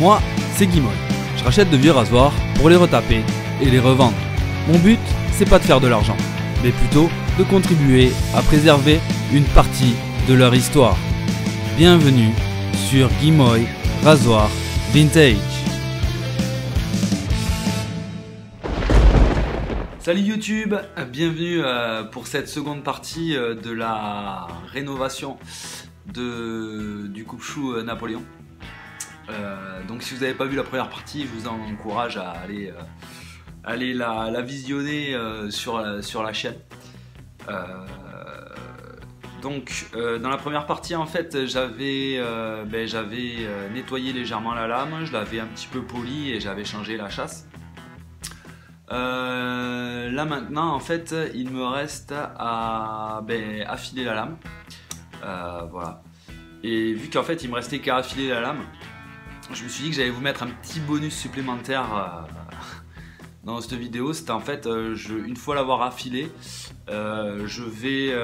Moi, c'est Guimoy. Je rachète de vieux rasoirs pour les retaper et les revendre. Mon but, c'est pas de faire de l'argent, mais plutôt de contribuer à préserver une partie de leur histoire. Bienvenue sur Guimoy Rasoir Vintage. Salut YouTube, bienvenue pour cette seconde partie de la rénovation du coupe-chou Napoléon. Donc si vous n'avez pas vu la première partie, je vous encourage à aller la visionner sur la chaîne. Dans la première partie, en fait, j'avais nettoyé légèrement la lame, je l'avais un petit peu polie et j'avais changé la chasse. Là maintenant, en fait, il me reste à affiler la lame. Voilà. Et vu qu'en fait il me restait qu'à affiler la lame, je me suis dit que j'allais vous mettre un petit bonus supplémentaire dans cette vidéo. C'était en fait, une fois l'avoir affilé, je vais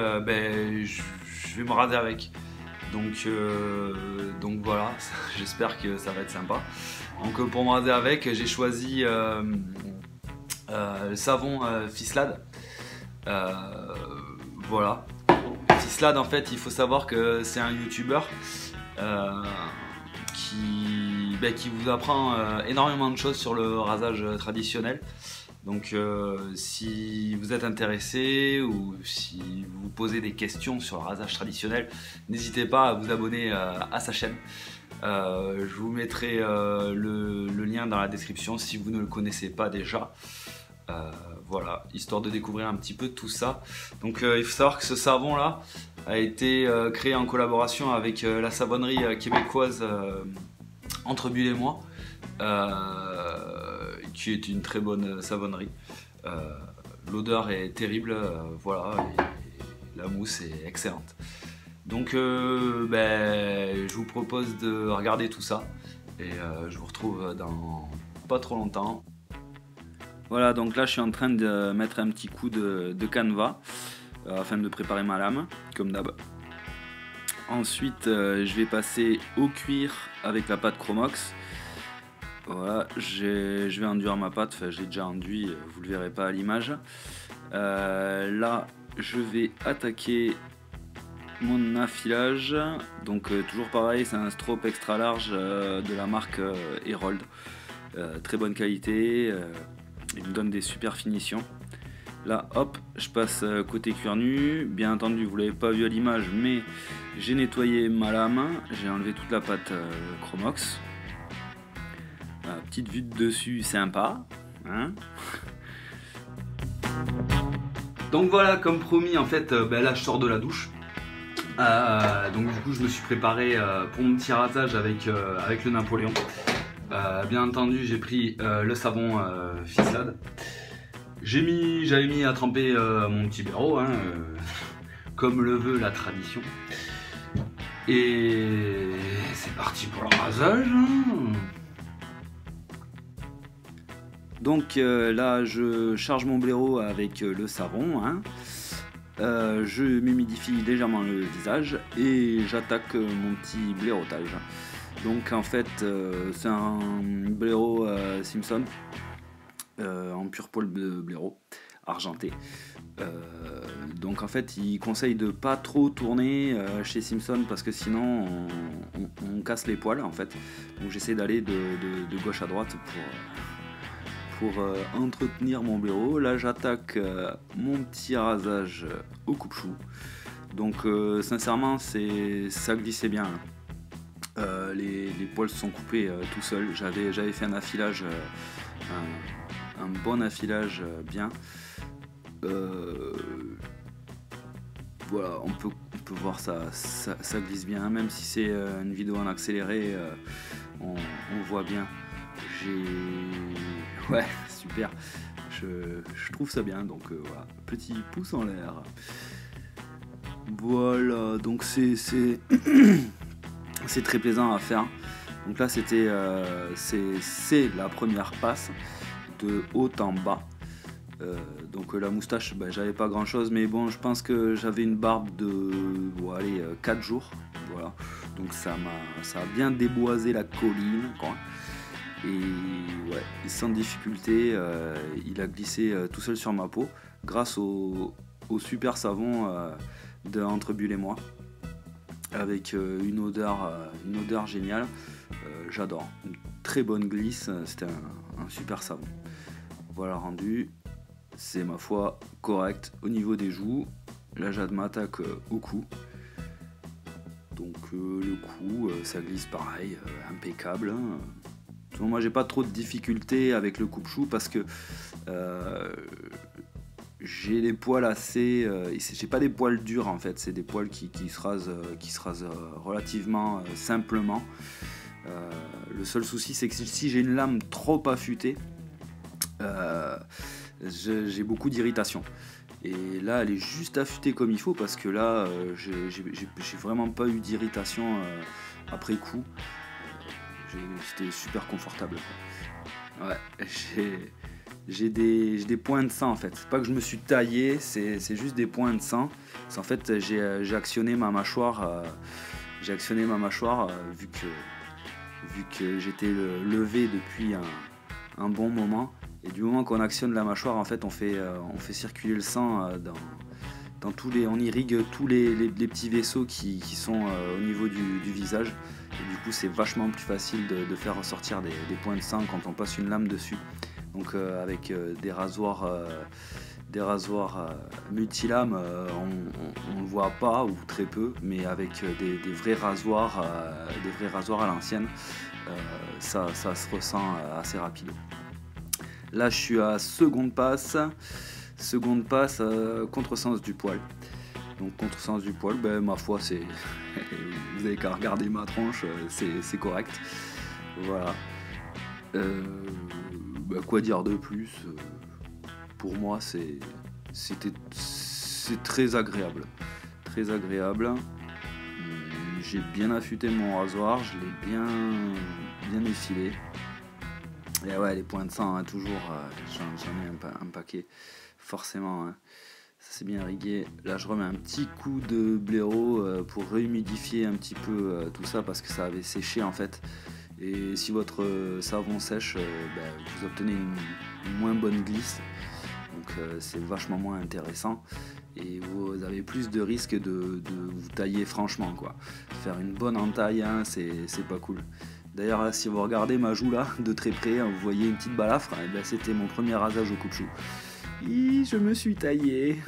me raser avec. Donc voilà, j'espère que ça va être sympa. Donc pour me raser avec, j'ai choisi le savon Fislade. Voilà. Fislade, en fait, il faut savoir que c'est un youtubeur qui vous apprend énormément de choses sur le rasage traditionnel. Donc si vous êtes intéressé ou si vous vous posez des questions sur le rasage traditionnel, n'hésitez pas à vous abonner à sa chaîne. Je vous mettrai le lien dans la description si vous ne le connaissez pas déjà. Voilà, histoire de découvrir un petit peu tout ça. Donc il faut savoir que ce savon là a été créé en collaboration avec la savonnerie québécoise Entre-Bulle et moi, qui est une très bonne savonnerie. L'odeur est terrible, voilà, et la mousse est excellente. Donc je vous propose de regarder tout ça et je vous retrouve dans pas trop longtemps. Voilà, donc là je suis en train de mettre un petit coup de canevas afin de préparer ma lame, comme d'hab. Ensuite je vais passer au cuir avec la pâte Chromox. Voilà, je vais enduire ma pâte, enfin je l'ai déjà enduit, vous le verrez pas à l'image. Là je vais attaquer mon affilage. Donc toujours pareil, c'est un strobe extra large de la marque Herold. Très bonne qualité. Il me donne des super finitions. Là hop, je passe côté cuir nu. Bien entendu vous l'avez pas vu à l'image, mais j'ai nettoyé ma lame, j'ai enlevé toute la pâte Chromox. Petite vue de dessus sympa, hein. Donc voilà, comme promis, en fait là je sors de la douche. Donc du coup je me suis préparé pour mon petit rasage avec le Napoléon. Bien entendu j'ai pris le savon Fislade. J'avais mis à tremper mon petit blaireau, hein, comme le veut la tradition. Et c'est parti pour le rasage, hein. Donc là je charge mon blaireau avec le savon, hein. Je m'humidifie légèrement le visage et j'attaque mon petit blaireautage. Donc en fait c'est un blaireau Simpson en pure poil de blaireau argenté. Donc en fait il conseille de pas trop tourner chez Simpson parce que sinon on casse les poils en fait. Donc j'essaie d'aller de gauche à droite pour entretenir mon blaireau. Là j'attaque mon petit rasage au coupe-chou. Donc sincèrement ça glissait bien. Les poils se sont coupés tout seuls. J'avais fait un affilage, un bon affilage bien. Voilà, on peut voir ça glisse bien, même si c'est une vidéo en accéléré, on voit bien. Ouais, super, je trouve ça bien, donc voilà, petit pouce en l'air. Voilà, donc c'est c'est très plaisant à faire. Donc là c'était c'est la première passe de haut en bas. Donc la moustache, j'avais pas grand chose, mais bon, je pense que j'avais une barbe de 4 jours, voilà. Donc ça a bien déboisé la colline, quoi. Et ouais, sans difficulté, il a glissé tout seul sur ma peau grâce au super savon d'Entre Bulle et moi, avec une odeur géniale. J'adore, une très bonne glisse, c'était un super savon. Voilà rendu, c'est ma foi correct au niveau des joues. Là m'attaque au cou. Donc le cou, ça glisse pareil, impeccable. Moi j'ai pas trop de difficultés avec le coupe-chou parce que j'ai les poils assez... j'ai pas des poils durs en fait, c'est des poils qui se rasent relativement simplement. Le seul souci c'est que si j'ai une lame trop affûtée, j'ai beaucoup d'irritation. Et là elle est juste affûtée comme il faut parce que là j'ai vraiment pas eu d'irritation après coup. C'était super confortable, quoi. Ouais, j'ai des points de sang en fait. C'est pas que je me suis taillé, c'est juste des points de sang. En fait j'ai actionné ma mâchoire, vu que j'étais levé depuis un bon moment. Et du moment qu'on actionne la mâchoire, en fait on fait circuler le sang dans tous les, on irrigue tous les petits vaisseaux qui sont au niveau du visage. Et du coup c'est vachement plus facile de faire ressortir des points de sang quand on passe une lame dessus. Donc avec des rasoirs multilames, on ne le voit pas ou très peu, mais avec des vrais rasoirs à l'ancienne, ça se ressent assez rapide. Là je suis à seconde passe, contresens du poil. Donc contresens du poil, ben, ma foi c'est vous avez qu'à regarder ma tronche, c'est correct. Voilà. Ben, quoi dire de plus, pour moi c'est très agréable. Très agréable. J'ai bien affûté mon rasoir, je l'ai bien effilé. Et ouais, les points de sang, hein, toujours, j'en ai un paquet, forcément. Hein. Ça c'est bien rigué. Là je remets un petit coup de blaireau pour réhumidifier un petit peu tout ça parce que ça avait séché en fait. Et si votre savon sèche, vous obtenez une moins bonne glisse. Donc c'est vachement moins intéressant. Et vous avez plus de risques de vous tailler franchement, quoi. Faire une bonne entaille, hein, c'est pas cool. D'ailleurs, si vous regardez ma joue là, de très près, vous voyez une petite balafre, et ben, c'était mon premier rasage au coupe-chou. Je me suis taillé.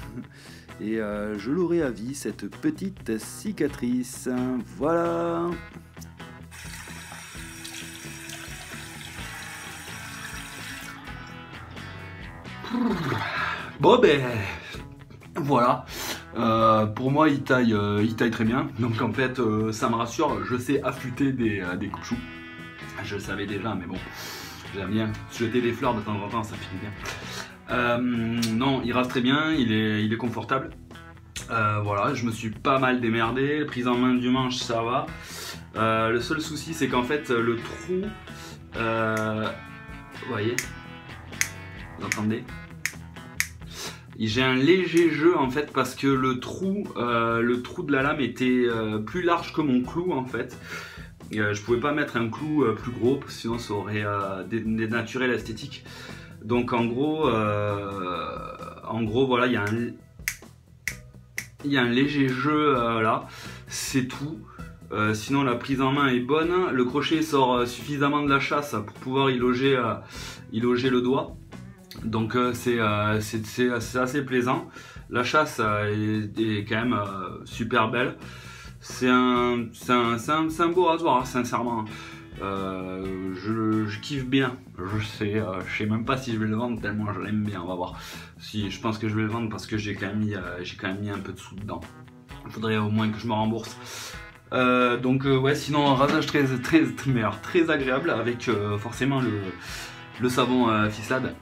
Et je l'aurai à vie, cette petite cicatrice. Voilà. Bon ben voilà, pour moi il taille très bien, donc en fait ça me rassure, je sais affûter des coupe-choux. Je le savais déjà, mais bon, j'aime bien jeter des fleurs de temps en temps, ça finit bien. Non, il rase très bien, il est confortable. Voilà, je me suis pas mal démerdé, prise en main du manche ça va. Le seul souci c'est qu'en fait le trou, vous voyez, vous entendez? J'ai un léger jeu en fait parce que le trou de la lame était plus large que mon clou en fait. Je pouvais pas mettre un clou plus gros sinon ça aurait dénaturé l'esthétique. Donc en gros voilà, il y a un léger jeu là, c'est tout. Sinon la prise en main est bonne, le crochet sort suffisamment de la chasse pour pouvoir y loger le doigt. Donc c'est assez plaisant. La chasse est quand même super belle. C'est un beau rasoir, hein, sincèrement. Je kiffe bien. Je sais même pas si je vais le vendre tellement je l'aime bien. On va voir. Si je pense que je vais le vendre parce que j'ai quand même mis un peu de sous dedans. Il faudrait au moins que je me rembourse. Donc ouais, sinon un rasage très agréable avec forcément le savon Fislade.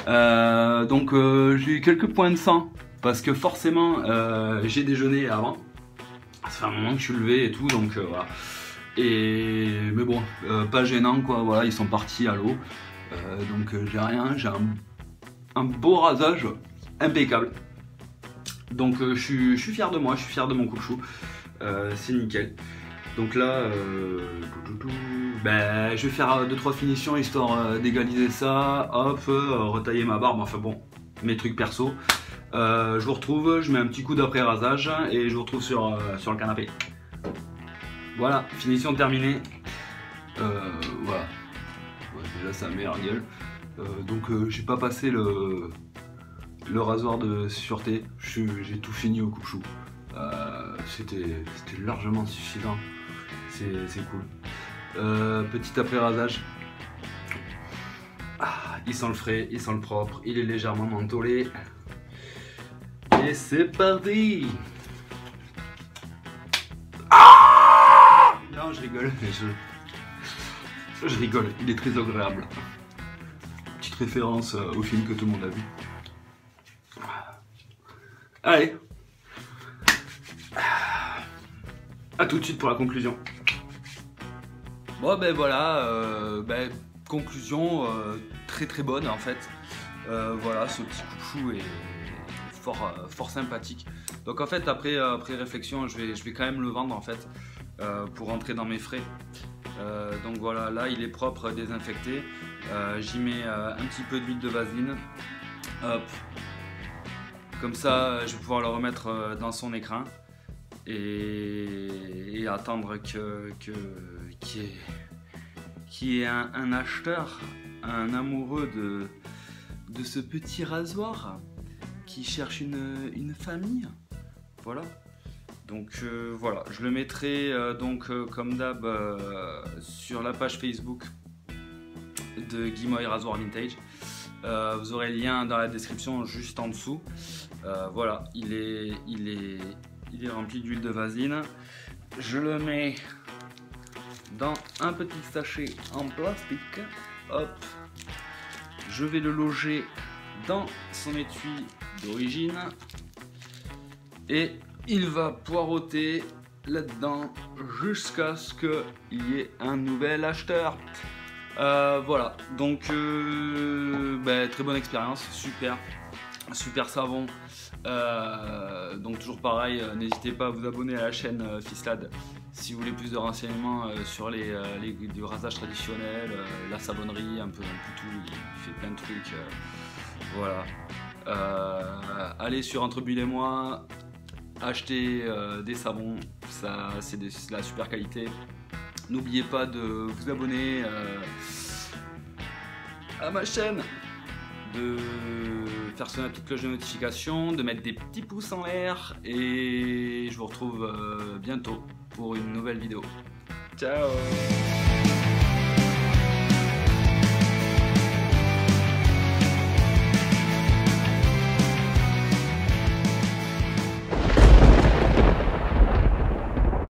Donc j'ai eu quelques points de sang parce que forcément j'ai déjeuné avant. Ça fait un moment que je suis levé et tout, donc voilà. Mais bon, pas gênant quoi. Voilà, ils sont partis à l'eau. Donc j'ai rien, j'ai un beau rasage impeccable. Donc je suis fier de moi, je suis fier de mon coupe-chou. c'est nickel. Donc là, ben, je vais faire 2-3 finitions histoire d'égaliser ça, hop, retailler ma barbe, enfin bon, mes trucs perso. Je vous retrouve, je mets un petit coup d'après rasage et je vous retrouve sur le canapé. Voilà, finition terminée. Voilà, ouais, déjà ça a meilleure gueule. Donc j'ai pas passé le rasoir de sûreté, j'ai tout fini au coupe-chou. C'était largement suffisant, c'est cool. Petit après rasage. Il sent le frais, il sent le propre, il est légèrement mentholé. Et c'est parti. Non, je rigole, je rigole, il est très agréable. Petite référence au film que tout le monde a vu. Allez, à tout de suite pour la conclusion. Bon ben voilà, conclusion très bonne en fait. Voilà, ce petit coupe-chou est fort sympathique. Donc en fait après réflexion, je vais quand même le vendre en fait pour rentrer dans mes frais. Donc voilà, là il est propre, désinfecté. J'y mets un petit peu d'huile de vaseline. Hop. Comme ça, je vais pouvoir le remettre dans son écrin et attendre qu'il y ait un acheteur, un amoureux de ce petit rasoir qui cherche une famille. Voilà. Donc voilà, je le mettrai comme d'hab sur la page Facebook de Guimoy Rasoir Vintage. Vous aurez le lien dans la description juste en dessous. Voilà, il est rempli d'huile de vaseline. Je le mets dans un petit sachet en plastique. Hop, je vais le loger dans son étui d'origine et il va poireauter là-dedans jusqu'à ce qu'il y ait un nouvel acheteur. Voilà, donc très bonne expérience, super savon. Donc toujours pareil, n'hésitez pas à vous abonner à la chaîne Fislad si vous voulez plus de renseignements sur du rasage traditionnel, la savonnerie, un peu tout, il fait plein de trucs. Voilà. Allez sur Entre Bulle et moi, achetez des savons, ça c'est de la super qualité. N'oubliez pas de vous abonner à ma chaîne, de faire sonner la petite cloche de notification, de mettre des petits pouces en l'air et je vous retrouve bientôt pour une nouvelle vidéo. Ciao!